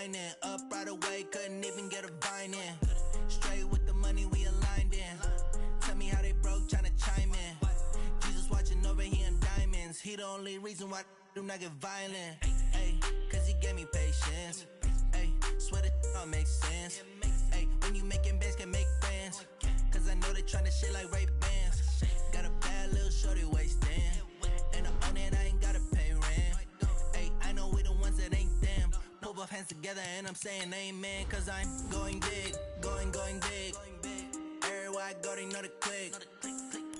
grinding. Up right away, couldn't even get a vine in. Straight with the money we aligned in. Tell me how they broke, tryna chime in. Jesus watching over, he in diamonds. He the only reason why I do not get violent. Ay, cause he gave me patience. Ay, swear that all makes sense. Ay, when you making bands, can make friends. Cause I know they tryna shit like Ray-Bans. Got a bad little shorty wasting. And I own it, I ain't gotta pay rent. Ay, I know we the ones that ain't them. Pull both hands together and I'm saying amen. Cause I'm going big, going big. Everywhere I go, they know the click.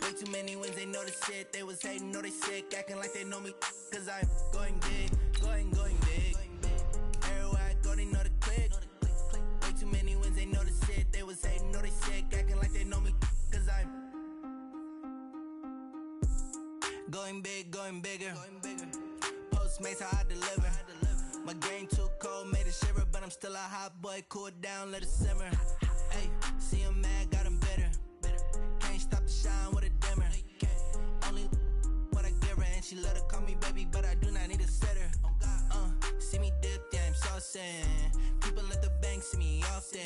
Way too many wins, they know the shit. They was hating, know they sick, acting like they know me. Cause I'm going big, going big. Everywhere I go, they know the click. Way too many wins, they know the shit. They was hating, know they sick, acting like they know me. Cause I'm going big, going bigger. Postmates, how I deliver. My game too cold, made it shiver. But I'm still a hot boy, cool it down, let it simmer. Hey, see him mad, got him bitter. Can't stop the shine with a dimmer. Only what I give her, and she let her call me baby, but I do not need a sitter. See me dip, yeah, I'm saucing. People at the bank see me often.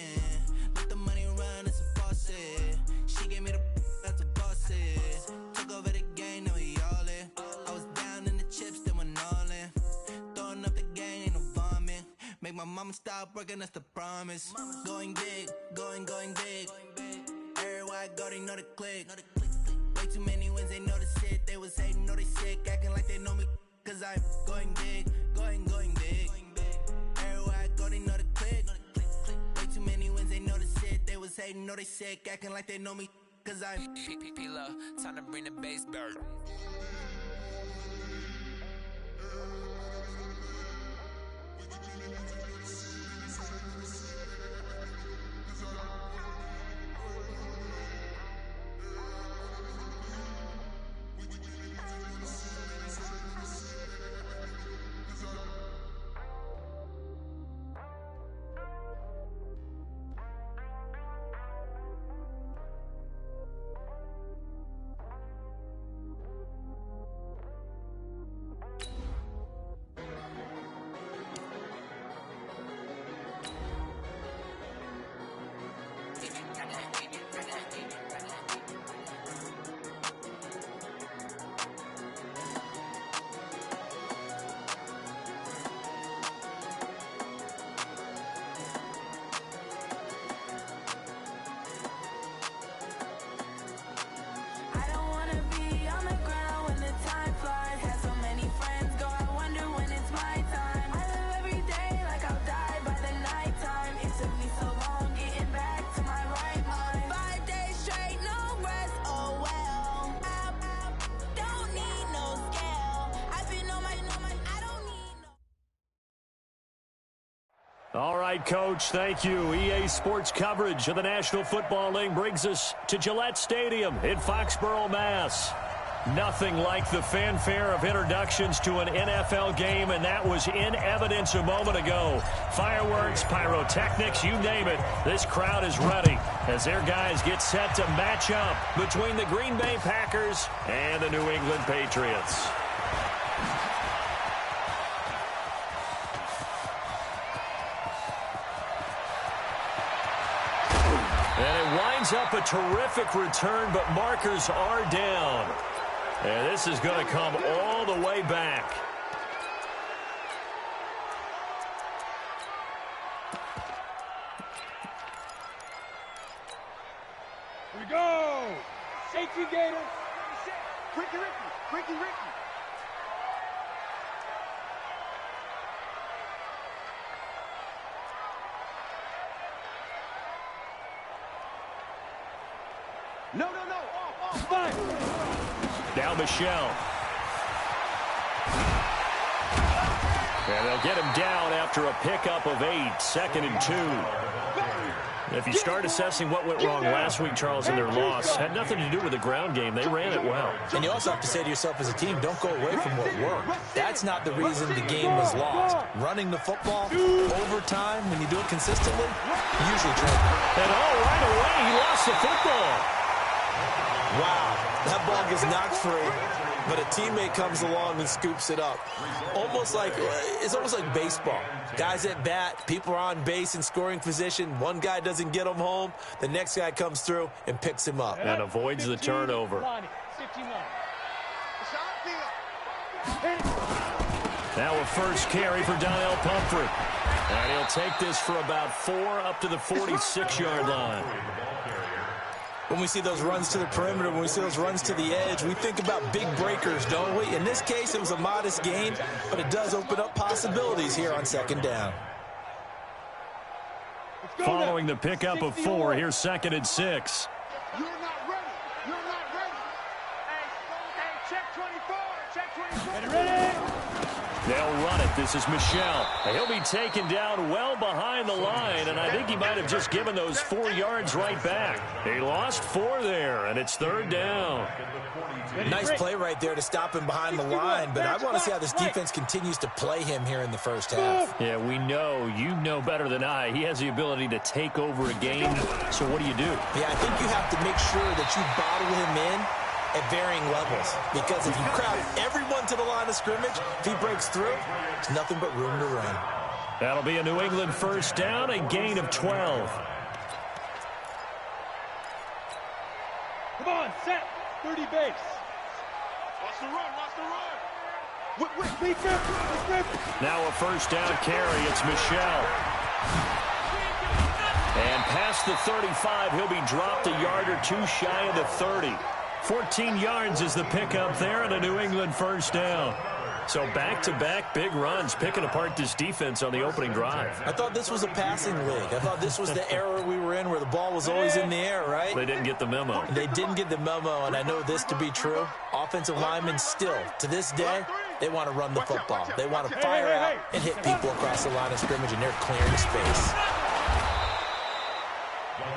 Let the money run, it's a faucet. She gave me the that's a bosses. Took over the game, now we all in. I was down in the chips, then went all in. Throwing up the game, ain't no vomit. Make my mama stop working, that's the promise. Going big, going big. Everywhere I go, they know the click. Way too many wins, they know the shit. They was hating, know they sick, acting like they know me. Cause I'm going big, going big. Everywhere I go, they know the click. Way too many wins, they know the shit. They was hating, know they sick, acting like they know me. Cause I'm P-P-P-Love, time to bring the bass back. All right, Coach, thank you. EA Sports coverage of the National Football League brings us to Gillette Stadium in Foxborough, Mass. Nothing like the fanfare of introductions to an NFL game, and that was in evidence a moment ago. Fireworks, pyrotechnics, you name it. This crowd is ready as their guys get set to match up between the Green Bay Packers and the New England Patriots. And it winds up a terrific return, but markers are down. And this is going to come all the way back. Here we go. Safety Gator. Ricky. No. Off. Fine. Now Michelle. And they'll get him down after a pickup of 8, 2nd and 2. If you start assessing what went wrong last week, Charles, in their loss, had nothing to do with the ground game. They ran it well. And you also have to say to yourself as a team, don't go away from what worked. That's not the reason the game was lost. Running the football, overtime, when you do it consistently, usually trade. And right away, he lost the football. Wow, That ball gets knocked free, but a teammate comes along and scoops it up. It's almost like baseball. Guys at bat, people are on base in scoring position. One guy doesn't get him home. The next guy comes through and picks him up. And avoids the turnover. Now a first carry for Donnell Pumphrey. And he'll take this for about 4 up to the 46-yard line. When we see those runs to the perimeter, when we see those runs to the edge, we think about big breakers, don't we? In this case, it was a modest gain, but it does open up possibilities here on second down. Following the pickup of 4, here's 2nd and 6. You're not ready. You're not ready. Hey, check 24. Check 24. Get ready. They'll run it. This is Michel. He'll be taken down well behind the line, and I think he might have just given those 4 yards right back. He lost 4 there, and it's 3rd down. Nice play right there to stop him behind the line, but I want to see how this defense continues to play him here in the first half. Yeah, we know. You know better than I. He has the ability to take over a game, so what do you do? Yeah, I think you have to make sure that you bottle him in at varying levels, because if you crowd everyone to the line of scrimmage, if he breaks through, there's nothing but room to run. That'll be a New England first down, a gain of 12. Come on, set. 30 base. Watch the run. Watch the run. Whip. Now a first down carry. It's Michel. And past the 35, he'll be dropped a yard or 2 shy of the 30. 14 yards is the pickup there, and a New England first down. So back-to-back big runs, picking apart this defense on the opening drive. I thought this was a passing league. I thought this was the era we were in where the ball was always in the air, right? They didn't get the memo. They didn't get the memo, and I know this to be true. Offensive linemen still, to this day, they want to run the football. They want to fire out and hit people across the line of scrimmage, and they're clearing space.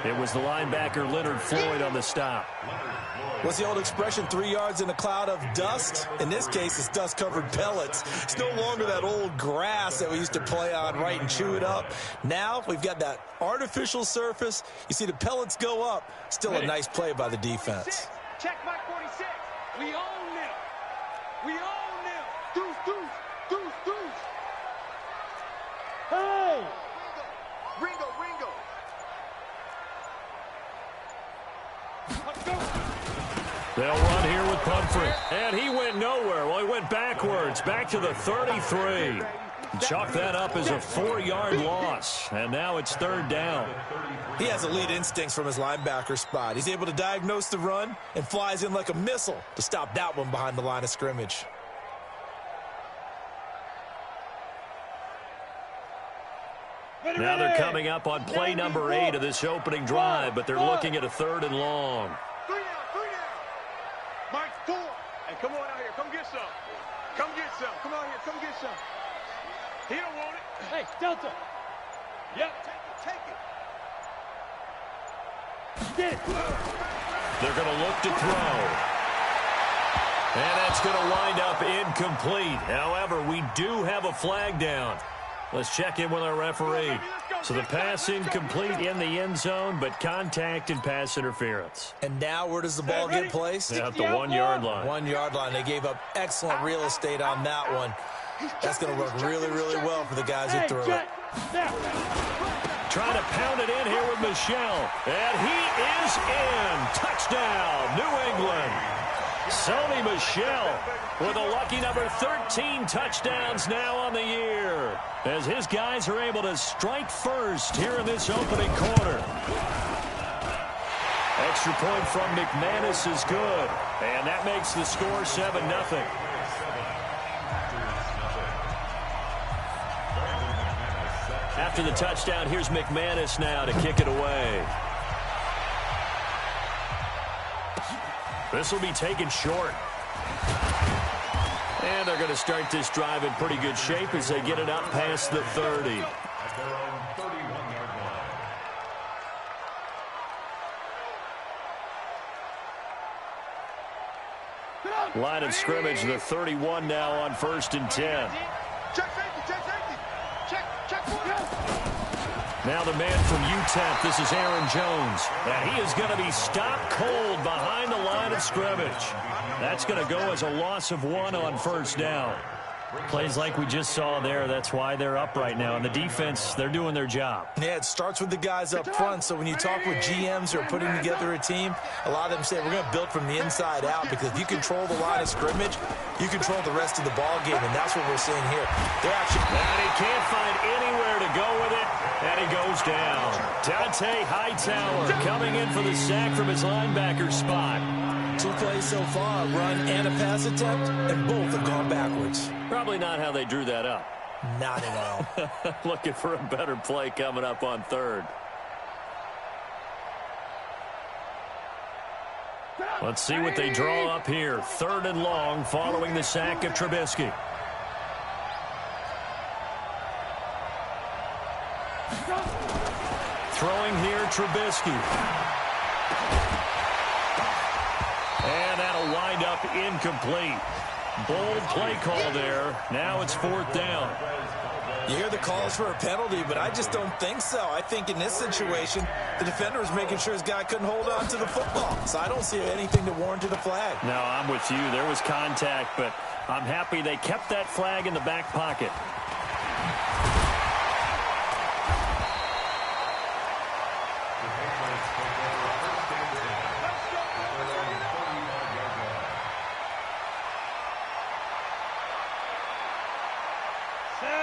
It was the linebacker Leonard Floyd on the stop. What's the old expression, 3 yards in a cloud of dust? In this case, it's dust-covered pellets. It's no longer that old grass that we used to play on, right, and chew it up. Now we've got that artificial surface. You see the pellets go up. Still a nice play by the defense. Check Mike 46. We own them. We own them. Deuce. Hey! Ringo. Let's go. They'll run here with Pumphrey. And he went nowhere. Well, he went backwards, back to the 33. Chalk that up as a 4-yard loss. And now it's 3rd down. He has elite instincts from his linebacker spot. He's able to diagnose the run and flies in like a missile to stop that one behind the line of scrimmage. Now they're coming up on play number 8 of this opening drive, but they're looking at a 3rd and long. 3 down. Mike, 4. Hey, come on out here. Come get some. Come on here. Come get some. He don't want it. Hey, Delta. Yep. Take it. Get it. They're going to look to throw. And that's going to wind up incomplete. However, we do have a flag down. Let's check in with our referee. So the pass incomplete in the end zone, but contact and pass interference. And now where does the ball get placed? At the 1-yard line. 1-yard line. They gave up excellent real estate on that one. That's going to work really, really well for the guys who threw it. Trying to pound it in here with Michel. And he is in. Touchdown, New England. Sony Michel with a lucky number 13 touchdowns now on the year, as his guys are able to strike first here in this opening quarter. Extra point from McManus is good, and that makes the score 7-0. After the touchdown, here's McManus now to kick it away. This will be taken short. And they're going to start this drive in pretty good shape as they get it up past the 30. Line of scrimmage, the 31 now on 1st and 10. Check safety. Check. Now the man from UTEP, this is Aaron Jones. And he is going to be stopped cold behind the line of scrimmage. That's going to go as a loss of 1 on first down. Plays like we just saw there. That's why they're up right now. And the defense, they're doing their job. Yeah, it starts with the guys up front. So when you talk with GMs who are putting together a team, a lot of them say we're going to build from the inside out, because if you control the line of scrimmage, you control the rest of the ball game, and that's what we're seeing here. They're actually... And he can't find anywhere to go with it, and he goes down. Dante Hightower coming in for the sack from his linebacker spot. 2 plays so far, a run and a pass attempt, and both have gone backwards. Probably not how they drew that up. Not at all. Looking for a better play coming up on third. Let's see what they draw up here. 3rd and long following the sack of Trubisky. Throwing here, Trubisky. And that'll wind up incomplete. Bold play call there. Now it's 4th down. You hear the calls for a penalty, but I just don't think so. I think in this situation, the defender was making sure his guy couldn't hold on to the football. So I don't see anything to warrant a flag. No, I'm with you. There was contact, but I'm happy they kept that flag in the back pocket.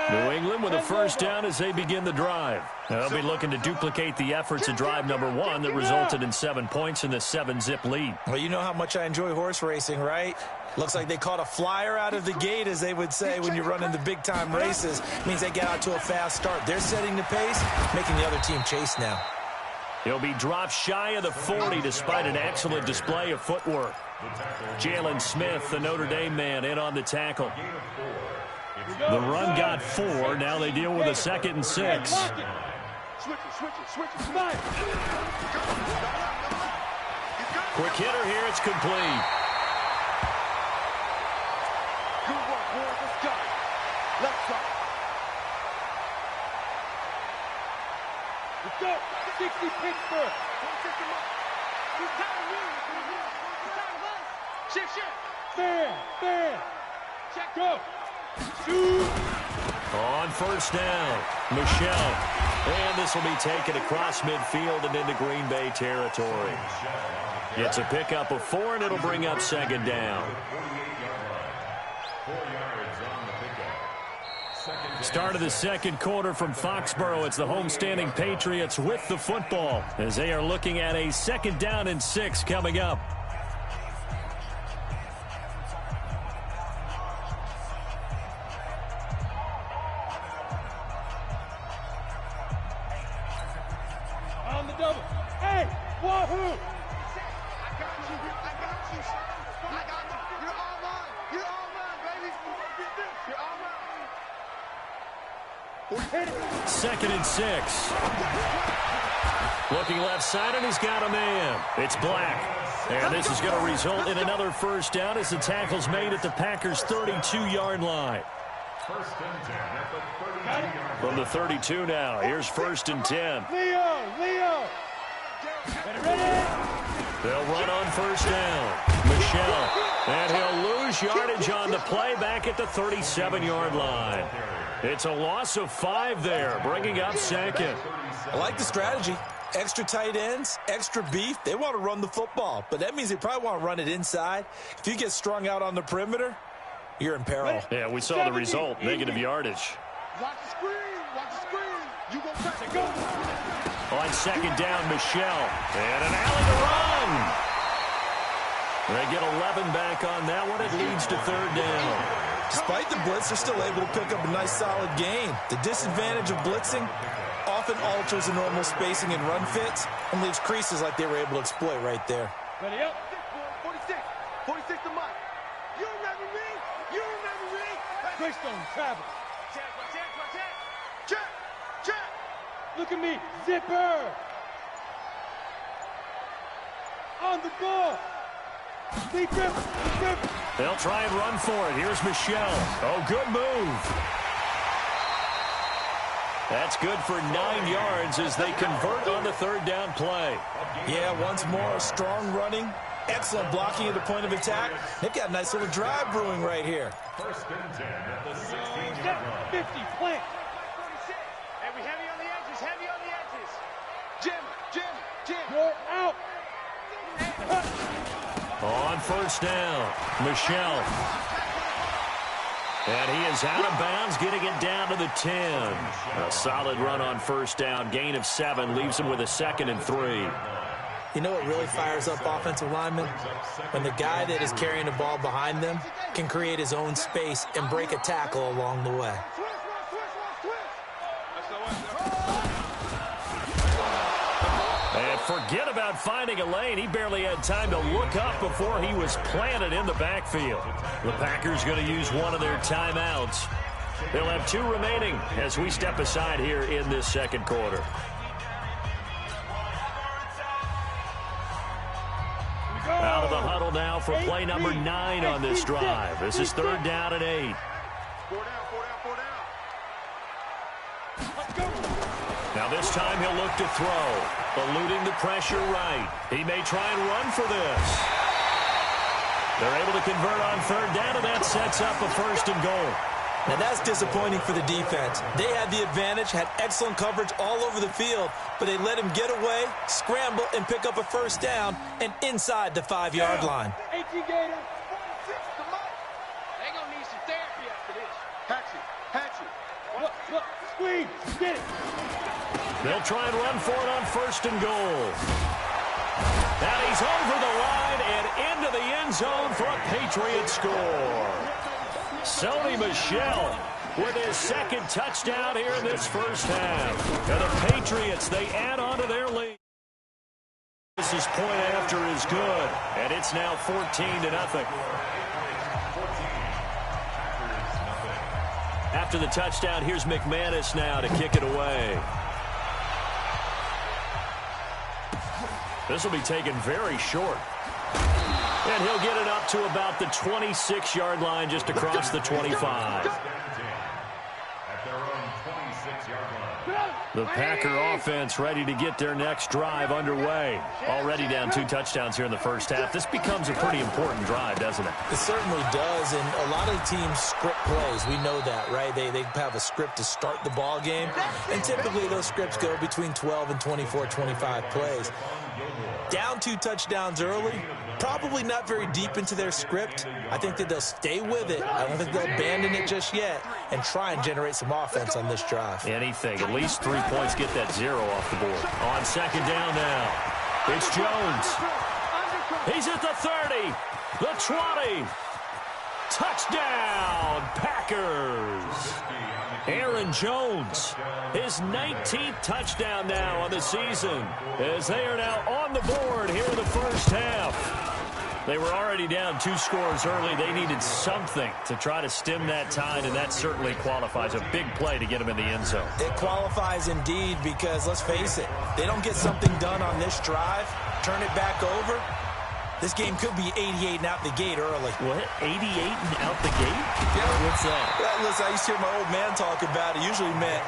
New England with a first down as they begin the drive. They'll be looking to duplicate the efforts of drive number 1 that resulted in 7 points in the 7-zip lead. Well, you know how much I enjoy horse racing, right? Looks like they caught a flyer out of the gate, as they would say when you run in the big-time races. It means they get out to a fast start. They're setting the pace, making the other team chase now. He'll be dropped shy of the 40 despite an excellent display of footwork. Jalen Smith, the Notre Dame man, in on the tackle. The run got 4. Now they deal with a 2nd and 6. Quick hitter here. It's complete. Good work, boys. Let's go. Let's go. Let's go. 60 Pittsburgh. He's tired of you. He's tired of us. Shift. Stand. Check. Go. On first down, Michelle. And this will be taken across midfield and into Green Bay territory. It's a pickup of 4, and it'll bring up 2nd down. Start of the 2nd quarter from Foxborough. It's the homestanding Patriots with the football as they are looking at a 2nd down and 6 coming up. Second and 6. Looking left side, and he's got a man. It's Black. And this is going to result in another first down as the tackle's made at the Packers' 32-yard line. From the 32 now, here's 1st and 10. Leo. They'll run on first down. Michelle. And he'll lose yardage on the play back at the 37-yard line. It's a loss of 5 there, bringing up 2nd. I like the strategy. Extra tight ends, extra beef. They want to run the football, but that means they probably want to run it inside. If you get strung out on the perimeter, you're in peril. Yeah, we saw the result, negative yardage. Watch the screen. You go try to go. On 2nd down, Michelle. And an alley to run. They get 11 back on that one. It leads to 3rd down. Despite the blitz, they're still able to pick up a nice, solid gain. The disadvantage of blitzing often alters the normal spacing and run fits and leaves creases like they were able to exploit right there. Ready up. 46 to Mike. You remember me? Greystone, travel. Check. Look at me. Zipper. On the ball. Deep grip. They'll try and run for it. Here's Michelle. Oh, good move. That's good for 9 yards as they convert on the third down play. Yeah, once more, strong running, excellent blocking at the point of attack. They've got a nice little drive brewing right here. First and 10 at the 16-yard line. 50, plant. Hey, we heavy on the edges, heavy on the edges. Jim. You're out. On first down, Michelle. And he is out of bounds, getting it down to the 10. A solid run on first down. Gain of 7 leaves him with a 2nd and 3. You know what really fires up offensive linemen? When the guy that is carrying the ball behind them can create his own space and break a tackle along the way. And forget about finding a lane. He barely had time to look up before he was planted in the backfield. The Packers going to use one of their timeouts. They'll have 2 remaining as we step aside here in this second quarter. Out of the huddle now for play number 9 on this drive. This is 3rd down and 8. 4 down. Now this time he'll look to throw, eluding the pressure right. He may try and run for this. They're able to convert on 3rd down, and that sets up a 1st and goal. Now that's disappointing for the defense. They had the advantage, had excellent coverage all over the field, but they let him get away, scramble, and pick up a 1st down and inside the 5-yard line. 18 Gator. They gonna need some therapy after this. Hatchet. Look, squeeze, get it. They'll try and run for it on 1st and goal. And he's over the line and into the end zone for a Patriot score. Sony Michel with his 2nd touchdown here in this first half. And the Patriots, they add on to their lead. This is point after is good, and it's now 14-0. After the touchdown, here's McManus now to kick it away. This will be taken very short. And he'll get it up to about the 26-yard line, just across the 25. The Packer offense ready to get their next drive underway. Already down 2 touchdowns here in the first half. This becomes a pretty important drive, doesn't it? It certainly does, and a lot of teams script plays. We know that, right? They have a script to start the ball game, and typically those scripts go between 12 and 24, 25 plays. Down 2 touchdowns early, probably not very deep into their script. I think that they'll stay with it. I don't think they'll abandon it just yet and try and generate some offense on this drive. Anything, at least 3 points, get that 0 off the board. On 2nd down now, it's Jones. He's at the 30, the 20. Touchdown, Packers. Aaron Jones, his 19th touchdown now on the season, as they are now on the board here in the first half. They were already down 2 scores early. They needed something to try to stem that tide, and that certainly qualifies. A big play to get them in the end zone. It qualifies indeed because, let's face it, they don't get something done on this drive, turn it back over, this game could be 88 and out the gate early. What? 88 and out the gate? Yeah. What's that? Yeah, listen, I used to hear my old man talk about it. Usually meant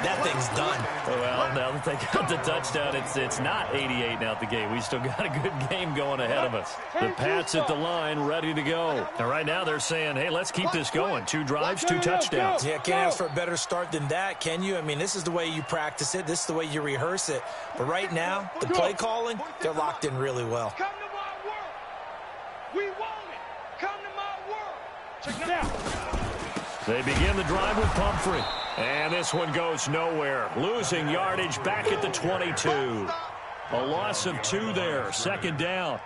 that thing's done. Well, now that they got the touchdown, it's not 88 and out the gate. We still got a good game going ahead of us. The Pats at the line, ready to go. And right now they're saying, hey, let's keep this going. 2 drives, 2 touchdowns. Yeah, can't ask for a better start than that, can you? I mean, this is the way you practice it. This is the way you rehearse it. But right now, the play calling, they're locked in really well. We want it. Come to my world. Check it out. They begin the drive with Pumphrey. And this one goes nowhere. Losing yardage back at the 22. A loss of 2 there. 2nd down.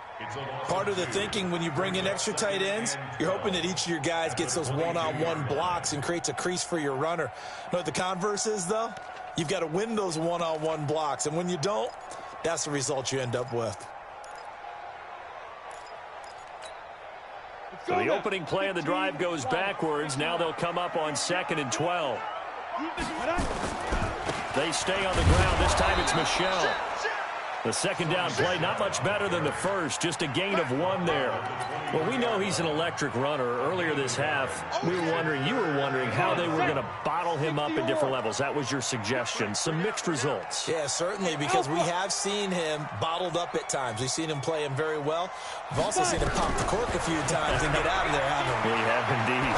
Part of the thinking when you bring in extra tight ends, you're hoping that each of your guys gets those one-on-one blocks and creates a crease for your runner. You know what the converse is, though? You've got to win those one-on-one blocks. And when you don't, that's the result you end up with. So the opening play of the drive goes backwards. Now they'll come up on 2nd and 12. They stay on the ground. This time it's Michel. The second down play, not much better than the first, just a gain of 1 there. Well, we know he's an electric runner. Earlier this half, you were wondering how they were going to bottle him up at different levels. That was your suggestion. Some mixed results. Yeah, certainly, because we have seen him bottled up at times. We've seen him play him very well. We've also seen him pop the cork a few times and get out of there, haven't we? We have indeed.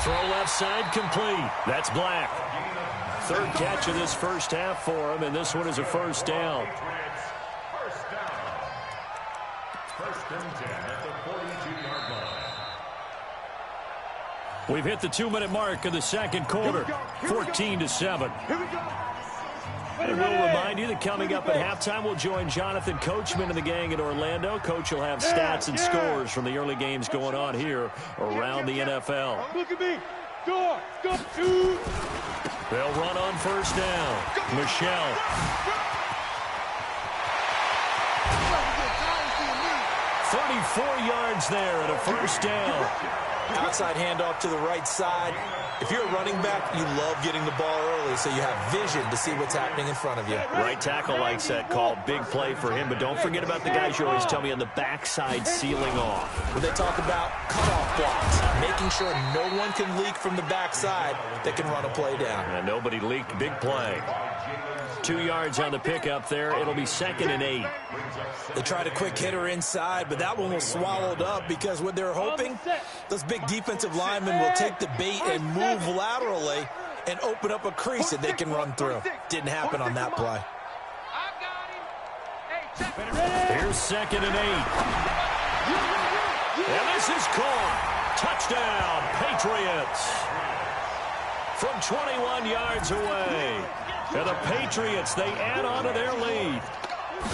Throw left side complete. That's Black. Third catch of this first half for him, and this one is a first down. First and 10 at the 42-yard line. We've hit the 2-minute mark of the second quarter, 14-7. And we'll remind you that coming up at halftime, we'll join Jonathan Coachman and the gang in Orlando. Coach will have stats and scores from the early games going on here around the NFL. Look at me. Go. Two. They'll run on first down. Michelle. 34 yards there and a first down. Outside handoff to the right side. If you're a running back, you love getting the ball early so you have vision to see what's happening in front of you. Right tackle likes that call. Big play for him. But don't forget about the guys you always tell me on the backside sealing off. When they talk about cutoff blocks, making sure no one can leak from the backside that can run a play down. And nobody leaked. Big play. 2 yards on the pickup there. It'll be 2nd and 8. They tried a quick hitter inside, but that one was swallowed up because what they're hoping, those big defensive linemen will take the bait and move laterally and open up a crease that they can run through. Didn't happen on that play. Here's 2nd and 8. And this is caught. Touchdown, Patriots. From 21 yards away. And the Patriots, they add on to their lead.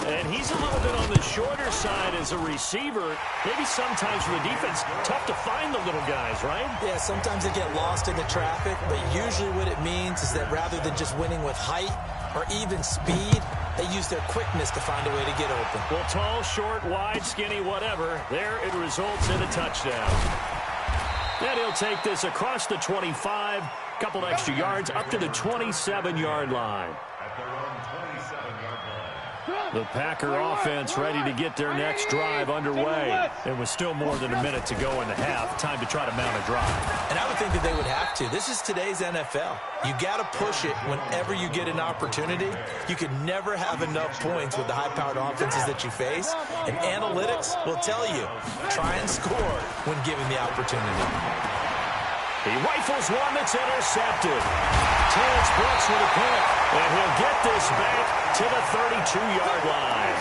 And he's a little bit on the shorter side as a receiver. Maybe sometimes for the defense, tough to find the little guys, right? Yeah, sometimes they get lost in the traffic, but usually what it means is that rather than just winning with height or even speed, they use their quickness to find a way to get open. Well, tall, short, wide, skinny, whatever, there it results in a touchdown. And he'll take this across the 25, couple extra yards, up to the 27-yard line. The Packer offense ready to get their next drive underway. It was still more than a minute to go in the half. Time to try to mount a drive. And I would think that they would have to. This is today's NFL. You got to push it whenever you get an opportunity. You can never have enough points with the high-powered offenses that you face. And analytics will tell you, try and score when given the opportunity. He rifles one that's intercepted. Terrence Brooks with a pick. And he'll get this back to the 32-yard line.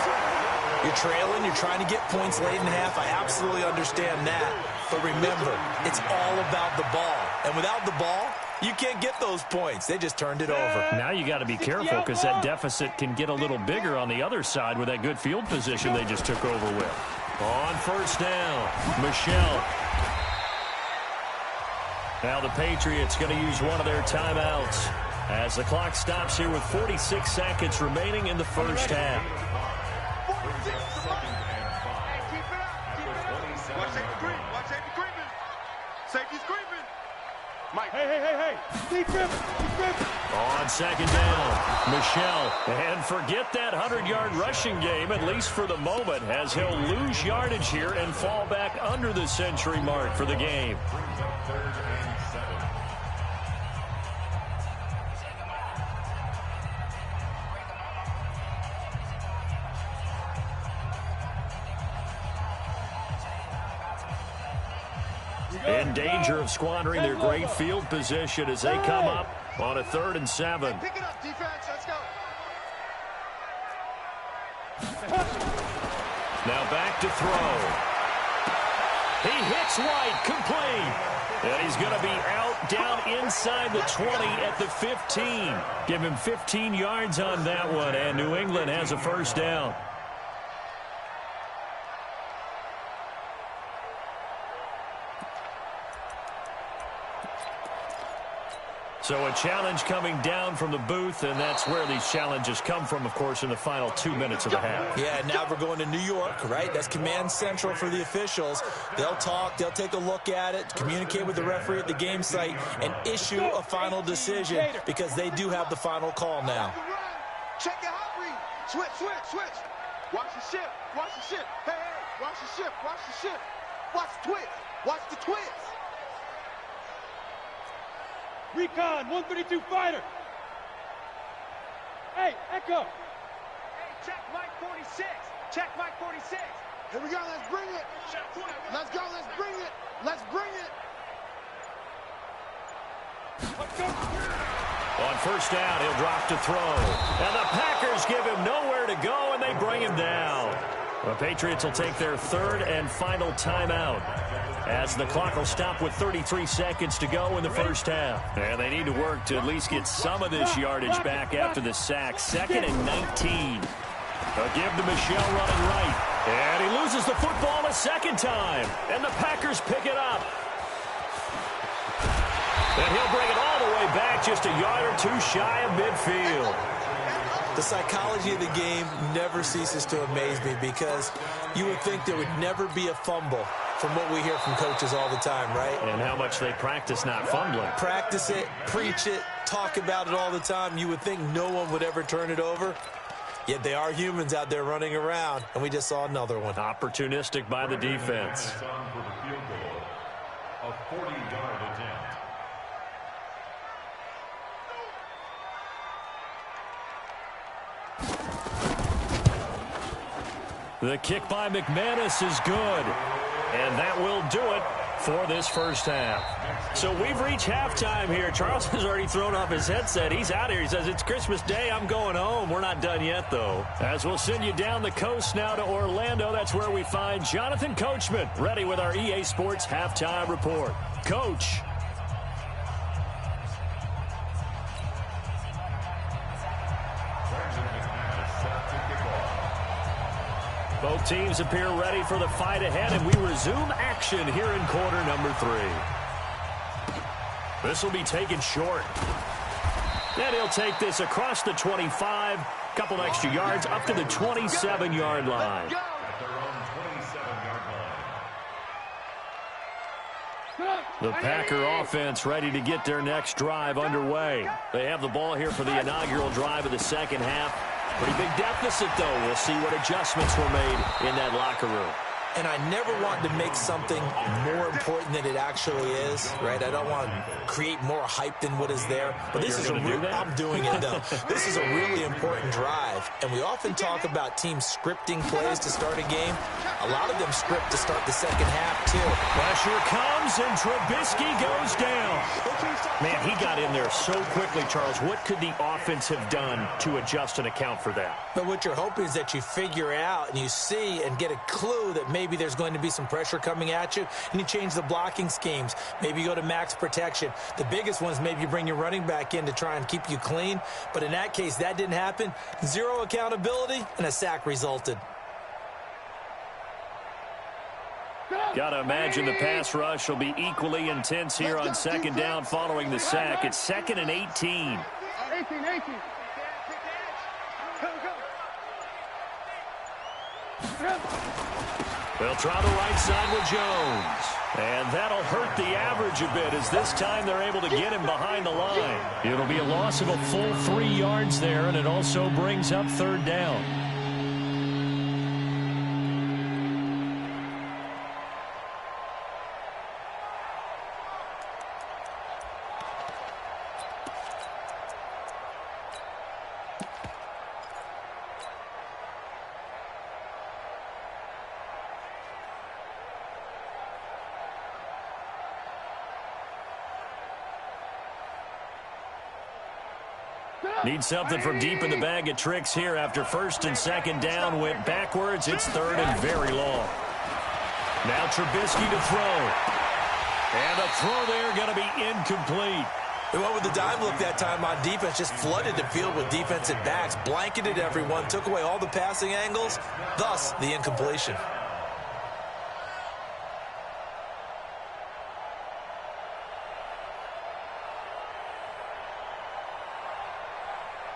You're trailing. You're trying to get points late in half. I absolutely understand that. But remember, it's all about the ball. And without the ball, you can't get those points. They just turned it over. Now you got to be careful because that deficit can get a little bigger on the other side with that good field position they just took over with. On first down, Michelle. Now the Patriots going to use one of their timeouts as the clock stops here with 46 seconds remaining in the first half. Safety's creeping. Mike. Hey. Keep gripping. On second down, Michelle. And forget that 100-yard rushing game, at least for the moment, as he'll lose yardage here and fall back under the century mark for the game. In danger of squandering their great field position as they come up on a 3rd and 7. Pick it up, defense. Let's go. Now back to throw. He hits White, complete. And he's going to be out down inside the 20 at the 15. Give him 15 yards on that one, and New England has a first down. So a challenge coming down from the booth, and that's where these challenges come from, of course, in the final 2 minutes of the half. Yeah, now we're going to New York, right? That's command central for the officials. They'll talk, they'll take a look at it, communicate with the referee at the game site, and issue a final decision because they do have the final call now. Check your hot read. Switch, switch, switch. Watch the shift. Watch the shift. Hey, hey, watch the shift. Watch the shift. Watch the twist. Watch the twist. Recon, 132 fighter. Hey, Echo. Hey, check Mike 46. Check Mike 46. Here we go. Let's bring it. Let's go. Let's bring it. Let's bring it. Let's go. On first down, he'll drop to throw. And the Packers give him nowhere to go, and they bring him down. The Patriots will take their third and final timeout, as the clock will stop with 33 seconds to go in the first half. And they need to work to at least get some of this yardage back after the sack. 2nd and 19. They'll give to Michelle running right. And he loses the football a second time. And the Packers pick it up. And he'll bring it all the way back, just a yard or two shy of midfield. The psychology of the game never ceases to amaze me, because you would think there would never be a fumble from what we hear from coaches all the time, right? And how much they practice not fumbling. Practice it, preach it, talk about it all the time. You would think no one would ever turn it over. Yet they are humans out there running around, and we just saw another one. Opportunistic by the defense. For the field goal, a 40-yard attempt. The kick by McManus is good. And that will do it for this first half. So we've reached halftime here. Charles has already thrown off his headset. He's out here. He says, it's Christmas Day. I'm going home. We're not done yet, though. As we'll send you down the coast now to Orlando. That's where we find Jonathan Coachman, ready with our EA Sports halftime report. Coach. Both teams appear ready for the fight ahead, and we resume action here in quarter number 3. This will be taken short. And he'll take this across the 25, couple extra yards, up to the 27-yard line. At their own 27-yard line. The Packer offense ready to get their next drive underway. They have the ball here for the inaugural drive of the second half. Pretty big deficit, though. We'll see what adjustments were made in that locker room. And I never want to make something more important than it actually is, right? I don't want to create more hype than what is there. But this is a real, I'm doing it, though. This is a really important drive. And we often talk about teams scripting plays to start a game. A lot of them script to start the second half, too. Pressure comes, and Trubisky goes down. Man, he got in there so quickly, Charles. What could the offense have done to adjust and account for that? But what you're hoping is that you figure out and you see and get a clue that maybe there's going to be some pressure coming at you, and you change the blocking schemes. Maybe you go to max protection. The biggest one is maybe you bring your running back in to try and keep you clean. But in that case, that didn't happen. Zero accountability, and a sack resulted. Got to imagine the pass rush will be equally intense here on second down following the sack. It's 2nd and 18. 18. They'll try the right side with Jones. And that'll hurt the average a bit, as this time they're able to get him behind the line. It'll be a loss of a full 3 yards there, and it also brings up third down. Need something from deep in the bag of tricks here after first and second down went backwards. It's third and very long. Now Trubisky to throw. And the throw there going to be incomplete. They went with the dime look that time on defense, just flooded the field with defensive backs, blanketed everyone, took away all the passing angles, thus the incompletion.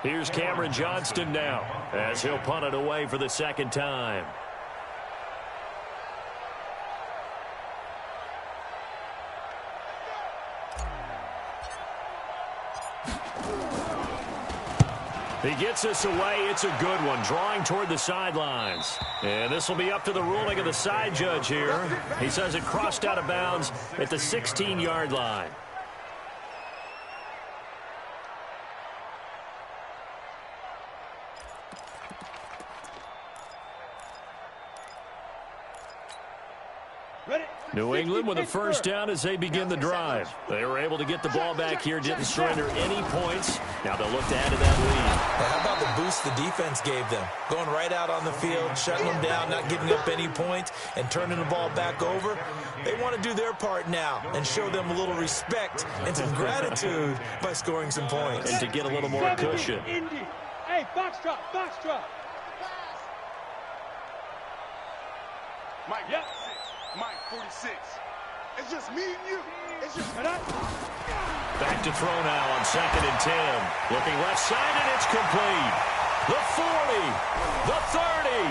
Here's Cameron Johnston now, as he'll punt it away for the second time. He gets us away. It's a good one, drawing toward the sidelines. And this will be up to the ruling of the side judge here. He says it crossed out of bounds at the 16-yard line. New England with a first down as they begin the drive. They were able to get the ball back here, didn't surrender any points. Now they'll look to add to that lead. How about the boost the defense gave them? Going right out on the field, shutting them down, not giving up any points, and turning the ball back over. They want to do their part now and show them a little respect and some gratitude by scoring some points. And to get a little more cushion. Hey, box drop, box drop. Mike, Yep. Mike, 46. It's just me and you. It's just... Back to throw now on 2nd and 10. Looking left side, and it's complete. The 40, the 30,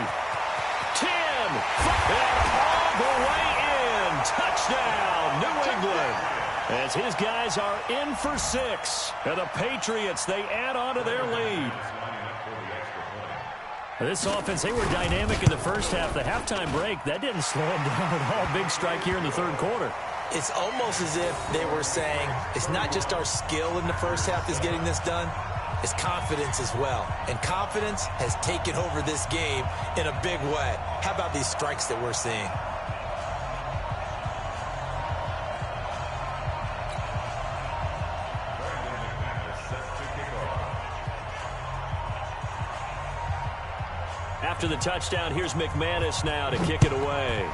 10, and all the way in. Touchdown, New England. As his guys are in for 6. And the Patriots, they add on to their lead. This offense, they were dynamic in the first half. The halftime break, that didn't slow them down at all. Big strike here in the third quarter. It's almost as if they were saying, it's not just our skill in the first half that's getting this done, it's confidence as well. And confidence has taken over this game in a big way. How about these strikes that we're seeing? After the touchdown, here's McManus now to kick it away.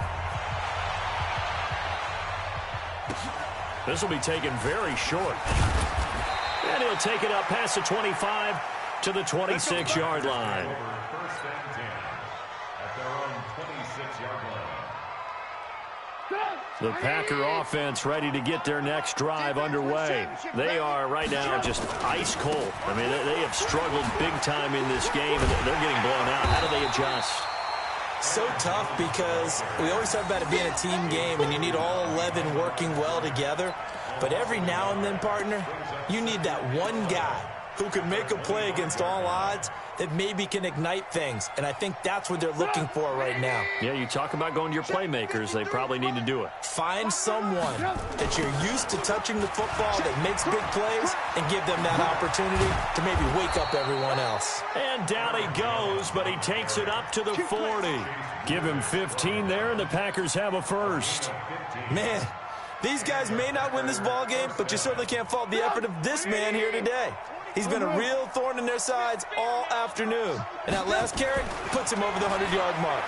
This will be taken very short. And he'll take it up past the 25 to the 26-yard line. First and 10 at their own 26-yard line. The Packer offense ready to get their next drive underway. They are right now just ice cold. I mean, they have struggled big time in this game, and they're getting blown out. How do they adjust? So tough because we always talk about it being a team game and you need all 11 working well together. But every now and then, partner, you need that one guy who can make a play against all odds that maybe can ignite things. And I think that's what they're looking for right now. Yeah, you talk about going to your playmakers. They probably need to do it. Find someone that you're used to touching the football that makes big plays and give them that opportunity to maybe wake up everyone else. And down he goes, but he takes it up to the 40. Give him 15 there, and the Packers have a first. Man, these guys may not win this ball game, but you certainly can't fault the effort of this man here today. He's been a real thorn in their sides all afternoon. And that last carry puts him over the 100-yard mark.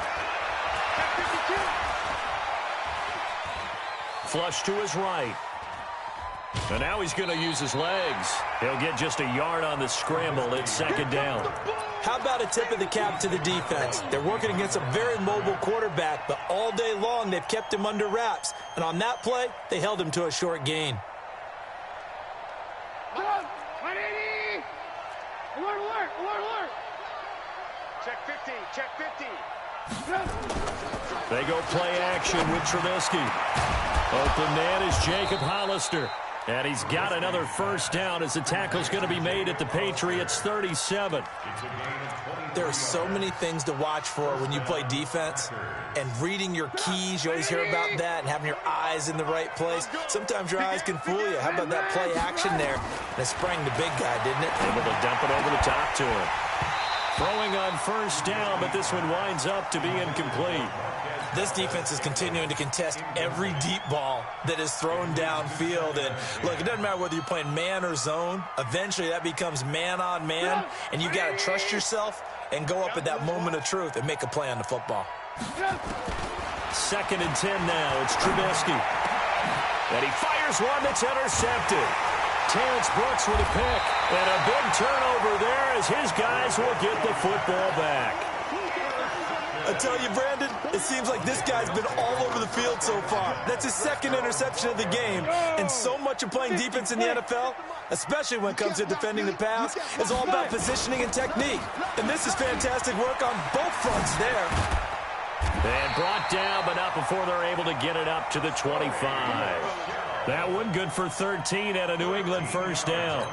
Flush to his right. And now he's going to use his legs. He'll get just a yard on the scramble. It's 2nd down. How about a tip of the cap to the defense? They're working against a very mobile quarterback, but all day long they've kept him under wraps. And on that play, they held him to a short gain. Check 15, check 15. They go play action with Trubisky. Open man is Jacob Hollister. And he's got another first down as the tackle's going to be made at the Patriots 37. There are so many things to watch for when you play defense. And reading your keys, you always hear about that, and having your eyes in the right place. Sometimes your eyes can fool you. How about that play action there? And it sprang the big guy, didn't it? Able to dump it over the top to him. Throwing on first down, but this one winds up to be incomplete. This defense is continuing to contest every deep ball that is thrown downfield. And, look, it doesn't matter whether you're playing man or zone. Eventually, that becomes man-on-man, and you've got to trust yourself and go up at that moment of truth and make a play on the football. 2nd and 10 now. It's Trubisky. And he fires one that's intercepted. Terrence Brooks with a pick. And a big turnover there as his guys will get the football back. I tell you, Brandon, it seems like this guy's been all over the field so far. That's his 2nd interception of the game. And so much of playing defense in the NFL, especially when it comes to defending the pass, is all about positioning and technique. And this is fantastic work on both fronts there. And brought down, but not before they're able to get it up to the 25. That one good for 13 at a New England first down.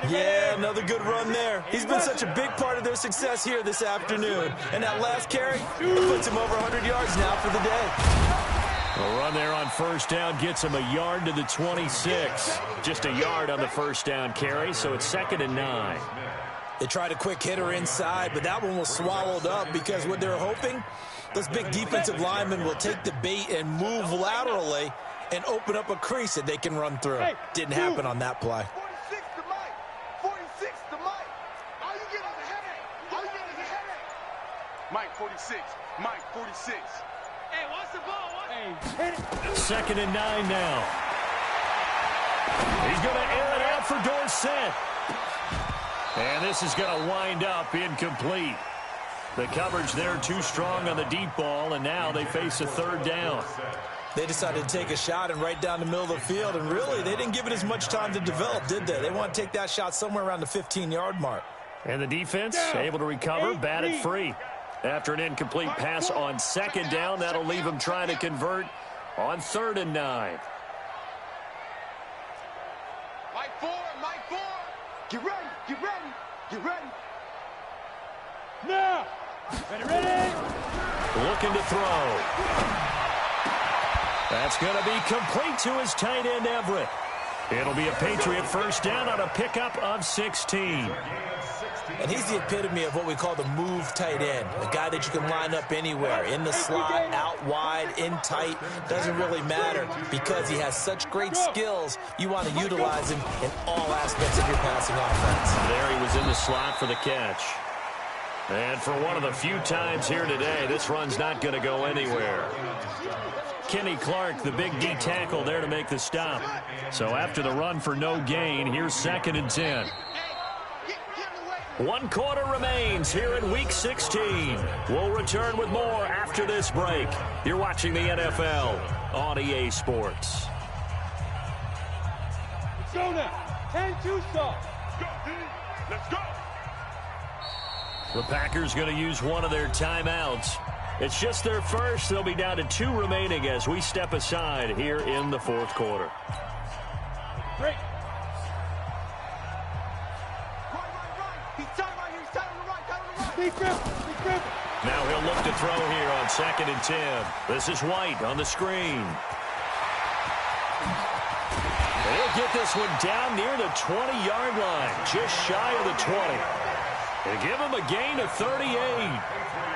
Yeah, another good run there. He's been such a big part of their success here this afternoon. And that last carry, it puts him over 100 yards now for the day. A run there on first down gets him a yard to the 26. Just a yard on the first down carry, so it's 2nd and 9. They tried a quick hitter inside, but that one was swallowed up because what they're hoping, those big defensive linemen will take the bait and move laterally and open up a crease that they can run through. Didn't happen on that play. 46 to Mike. 46 to Mike. All you get is a headache. All you get is a headache. Mike 46. Mike 46. Hey, watch the ball. Hit it. 2nd and 9 now. He's going to air it out for Dorsett. And this is going to wind up incomplete. The coverage there too strong on the deep ball, and now they face a 3rd down. They decided to take a shot and right down the middle of the field, and really, they didn't give it as much time to develop, did they? They want to take that shot somewhere around the 15-yard mark. And the defense able to recover, bat it free. After an incomplete pass on 2nd down, that'll leave them trying to convert on 3rd and 9. Mike 4. Mike 4. Get ready. Get ready. Get ready. Now. Ready. Looking to throw. That's going to be complete to his tight end, Everett. It'll be a Patriot first down on a pickup of 16. And he's the epitome of what we call the move tight end, a guy that you can line up anywhere, in the slot, out wide, in tight, doesn't really matter because he has such great skills. You want to utilize him in all aspects of your passing offense. There he was in the slot for the catch. And for one of the few times here today, this run's not going to go anywhere. Kenny Clark, the big D tackle there to make the stop. So after the run for no gain, here's 2nd and 10. 1 quarter remains here in Week 16. We'll return with more after this break. You're watching the NFL on EA Sports. Let's go now. 10-2 start. Let's go. The Packers going to use one of their timeouts. It's just their first. They'll be down to 2 remaining as we step aside here in the 4th quarter. Great. Now he'll look to throw here on 2nd and 10. This is White on the screen. He'll get this one down near the 20-yard line, just shy of the 20. They give him a gain of 38.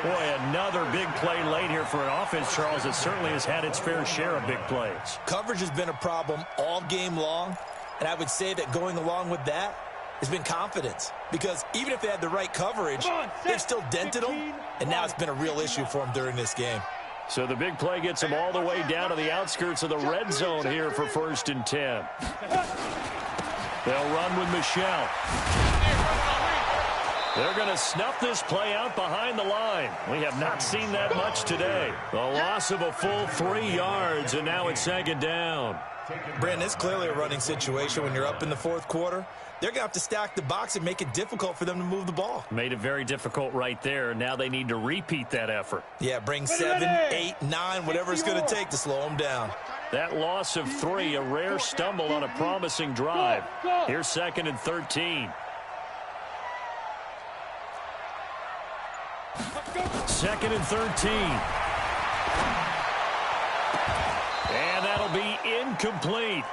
Boy, another big play late here for an offense, Charles, that certainly has had its fair share of big plays. Coverage has been a problem all game long, and I would say that going along with that has been confidence. Because even if they had the right coverage, they've still dented them, and now it's been a real issue for them during this game. So the big play gets them all the way down to the outskirts of the red zone here for 1st and 10. They'll run with Michelle. They're going to snuff this play out behind the line. We have not seen that much today. The loss of a full 3 yards, and now it's 2nd down. Brandon, it's clearly a running situation when you're up in the 4th quarter. They're going to have to stack the box and make it difficult for them to move the ball. Made it very difficult right there. Now they need to repeat that effort. Yeah, bring 7, 8, 9, whatever it's going to take to slow them down. That loss of 3, a rare stumble on a promising drive. Here's 2nd and 13. 2nd and 13. And that'll be incomplete.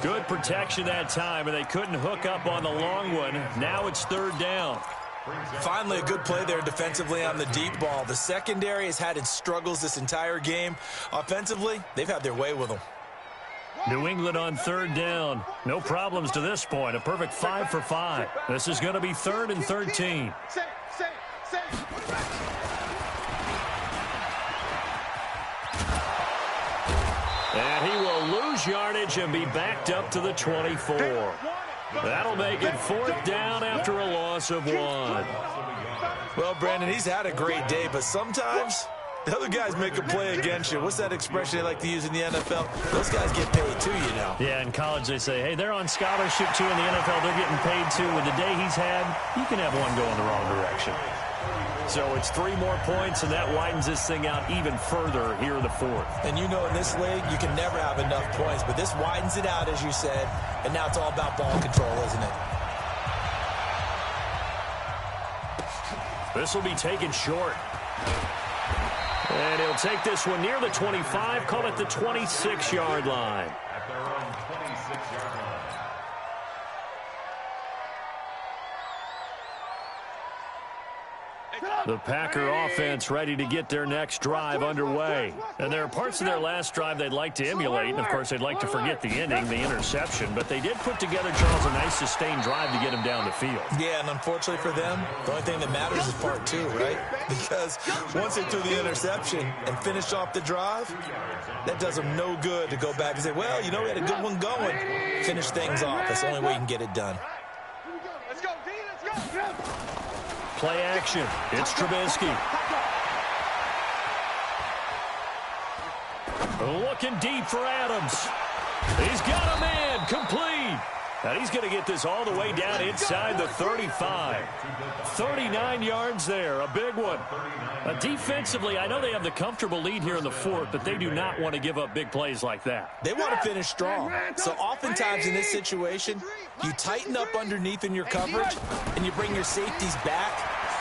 Good protection that time, and they couldn't hook up on the long one. Now it's 3rd down. Finally, a good play there defensively on the deep ball. The secondary has had its struggles this entire game. Offensively, they've had their way with them. New England on 3rd down. No problems to this point. A perfect 5 for 5. This is going to be 3rd and 13. And he will lose yardage and be backed up to the 24. That'll make it 4th down after a loss of 1. Well, Brandon, he's had a great day, but sometimes the other guys make a play against you. What's that expression they like to use in the NFL? Those guys get paid too, you know. Yeah, in college they say, hey, they're on scholarship too. In the NFL, they're getting paid too. With the day he's had, you can have one go in the wrong direction. So it's 3 more points, and that widens this thing out even further here in the 4th. And you know in this league, you can never have enough points, but this widens it out, as you said, and now it's all about ball control, isn't it? This will be taken short. And he'll take this one near the 25, call it the 26-yard line. At their own 26-yard line. The Packer offense ready to get their next drive underway. And there are parts of their last drive they'd like to emulate. And, of course, they'd like to forget the ending, the interception. But they did put together, Charles, a nice sustained drive to get him down the field. Yeah, and unfortunately for them, the only thing that matters is part two, right? Because once they threw the interception and finished off the drive, that does them no good to go back and say, well, you know, we had a good one going. Finish things off. That's the only way you can get it done. Let's go, D, let's go. Play action. It's Trubisky. Looking deep for Adams. He's got a man. Complete. And he's going to get this all the way down inside the 35. 39 yards there. A big one. Defensively, I know they have the comfortable lead here in the fourth, but they do not want to give up big plays like that. They want to finish strong. So oftentimes in this situation, you tighten up underneath in your coverage, and you bring your safeties back.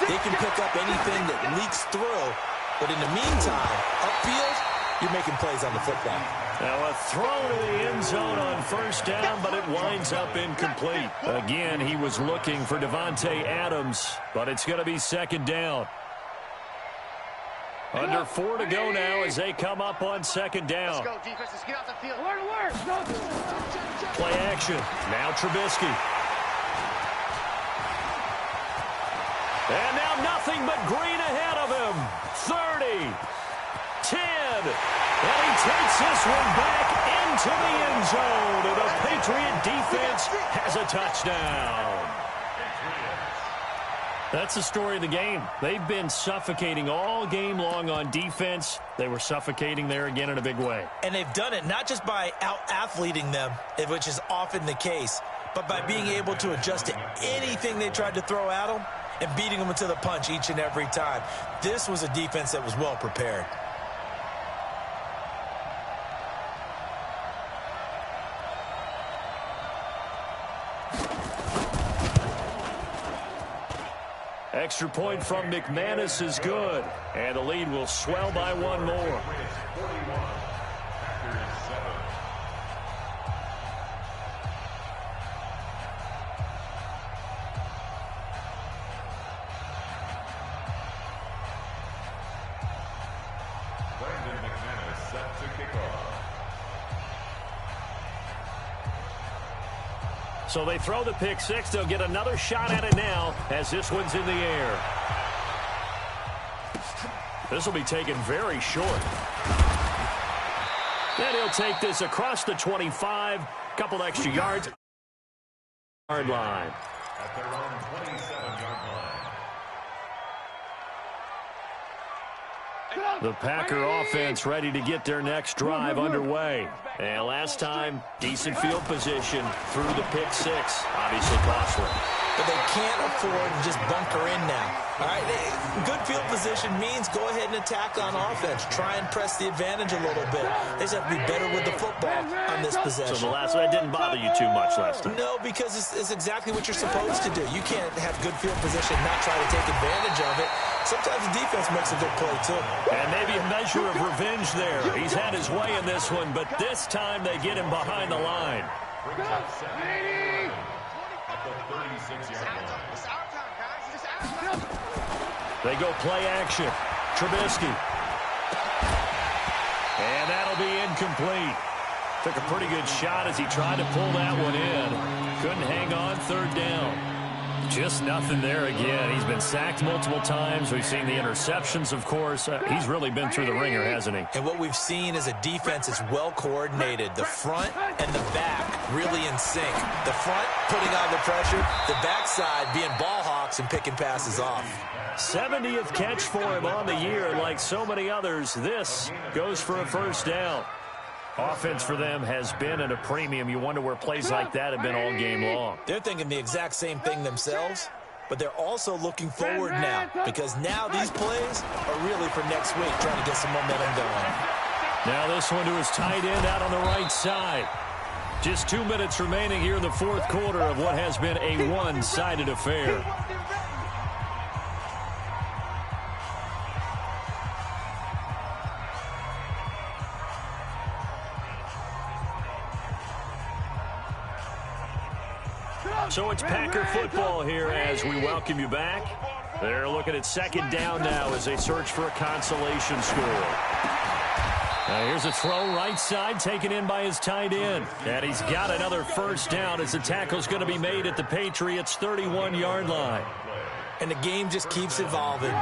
They can pick up anything that leaks through. But in the meantime, upfield, you're making plays on the football. Now a throw to the end zone on first down, but it winds up incomplete. Again, he was looking for Devontae Adams, but it's going to be second down. Under 4 to go now as they come up on second down. Let's go, defense. Let's get off the field. Play action. Now Trubisky. And now nothing but green ahead of him. 30, 10, and he takes this one back into the end zone. And the Patriot defense has a touchdown. That's the story of the game. They've been suffocating all game long on defense. They were suffocating there again in a big way. And they've done it not just by out-athleting them, which is often the case, but by being able to adjust to anything they tried to throw at them and beating them into the punch each and every time. This was a defense that was well prepared. Extra point from McManus is good. And the lead will swell by one more. So they throw the pick six. They'll get another shot at it now as this one's in the air. This will be taken very short. Then he'll take this across the 25. Couple extra yards. Yard line. At their own 27-yard line. The Packer offense ready to get their next drive underway. And last time, decent field position through the pick six. Obviously costly. But they can't afford to just bunker in now. All right, good field position means go ahead and attack on offense. Try and press the advantage a little bit. They just have to be better with the football on this possession. So the last one didn't bother you too much last time? No, because it's exactly what you're supposed to do. You can't have good field position and not try to take advantage of it. Sometimes the defense makes a good play, too. And maybe a measure of revenge there. He's had his way in this one, but this time they get him behind the line. Brings up second at the 36-yard line. It's our time, guys. It's our time. They go play action. Trubisky. And that'll be incomplete. Took a pretty good shot as he tried to pull that one in. Couldn't hang on third down. Just nothing there again. He's been sacked multiple times. We've seen the interceptions, of course. He's really been through the ringer, hasn't he? And what we've seen is a defense that's well coordinated. The front and the back really in sync. The front putting on the pressure. The backside being ball hawks and picking passes off. 70th catch for him on the year. Like so many others, this goes for a first down. Offense for them has been at a premium. You wonder where plays like that have been all game long. They're thinking the exact same thing themselves, but they're also looking forward now because now these plays are really for next week, trying to get some momentum going. Now this one to his tight end out on the right side. Just 2 minutes remaining here in the fourth quarter of what has been a one-sided affair. So it's Packer football here as we welcome you back. They're looking at second down now as they search for a consolation score. Now here's a throw right side taken in by his tight end. And he's got another first down as the tackle's going to be made at the Patriots' 31-yard line. And the game just keeps evolving.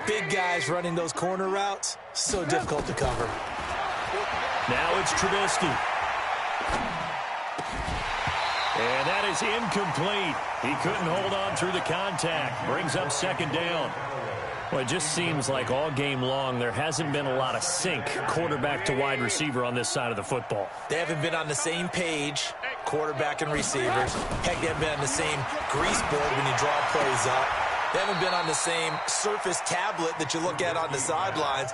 Big guys running those corner routes, so difficult to cover. Now it's Trubisky. And that is incomplete. He couldn't hold on through the contact. Brings up second down. Well, it just seems like all game long there hasn't been a lot of sync quarterback to wide receiver on this side of the football. They haven't been on the same page, quarterback and receivers. Heck, they haven't been on the same grease board when you draw plays up. They haven't been on the same Surface tablet that you look at on the sidelines.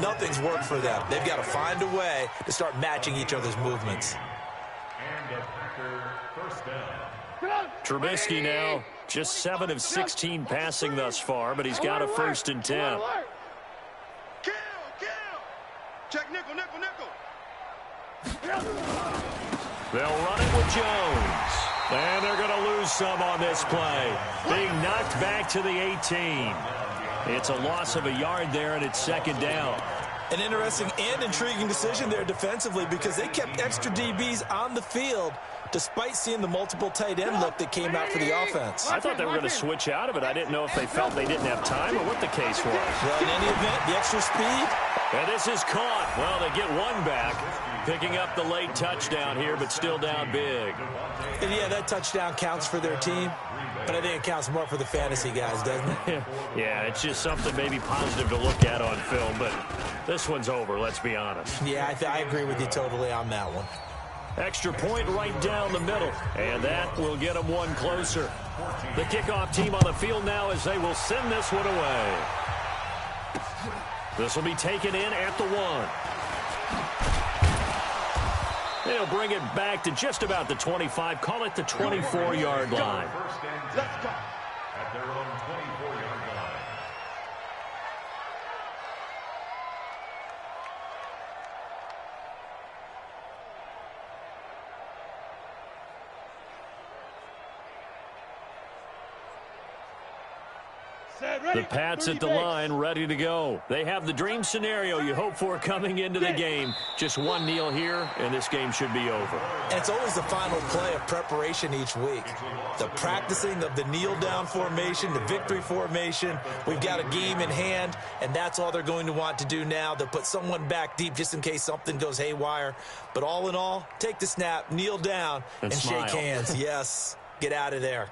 Nothing's worked for them. They've got to find a way to start matching each other's movements. And a Packer first down. Trubisky now just 7 of 16 passing thus far, but he's got a 1st and 10. Kill! Check nickel. They'll run it with Jones. And they're going to lose some on this play. Being knocked back to the 18. It's a loss of a yard there, and it's second down. An interesting and intriguing decision there defensively because they kept extra DBs on the field despite seeing the multiple tight end look that came out for the offense. I thought they were going to switch out of it. I didn't know if they felt they didn't have time or what the case was. Well, in any event, the extra speed. And this is caught. Well, they get one back, picking up the late touchdown here, but still down big. And yeah, that touchdown counts for their team, but I think it counts more for the fantasy guys, doesn't it? Yeah, it's just something maybe positive to look at on film, but this one's over, let's be honest. Yeah, I agree with you totally on that one. Extra point right down the middle, and that will get them one closer. The kickoff team on the field now as they will send this one away. This will be taken in at the 1. They'll bring it back to just about the 25, call it the 24-yard line. Let's go. At their own 24-yard line. The Pats at the line, ready to go. They have the dream scenario you hope for coming into the game. Just one kneel here, and this game should be over. And it's always the final play of preparation each week. The practicing of the kneel-down formation, the victory formation. We've got a game in hand, and that's all they're going to want to do now. They'll put someone back deep just in case something goes haywire. But all in all, take the snap, kneel down, and smile. shake hands. Yes, get out of there.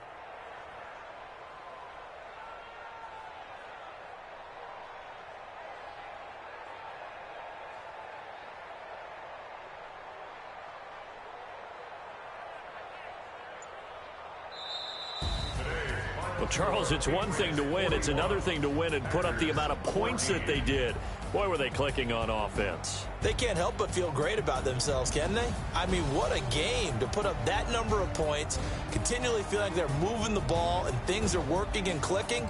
Well, Charles, it's one thing to win. It's another thing to win and put up the amount of points that they did. Boy, were they clicking on offense. They can't help but feel great about themselves, can they? I mean, what a game to put up that number of points, continually feel like they're moving the ball and things are working and clicking.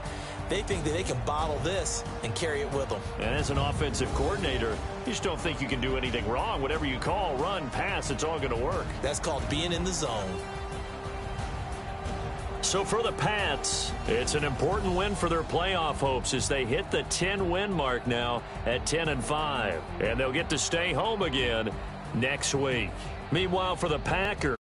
They think that they can bottle this and carry it with them. And as an offensive coordinator, you just don't think you can do anything wrong. Whatever you call, run, pass, it's all going to work. That's called being in the zone. So for the Pats, it's an important win for their playoff hopes as they hit the 10-win mark now at 10-5. And they'll get to stay home again next week. Meanwhile, for the Packers,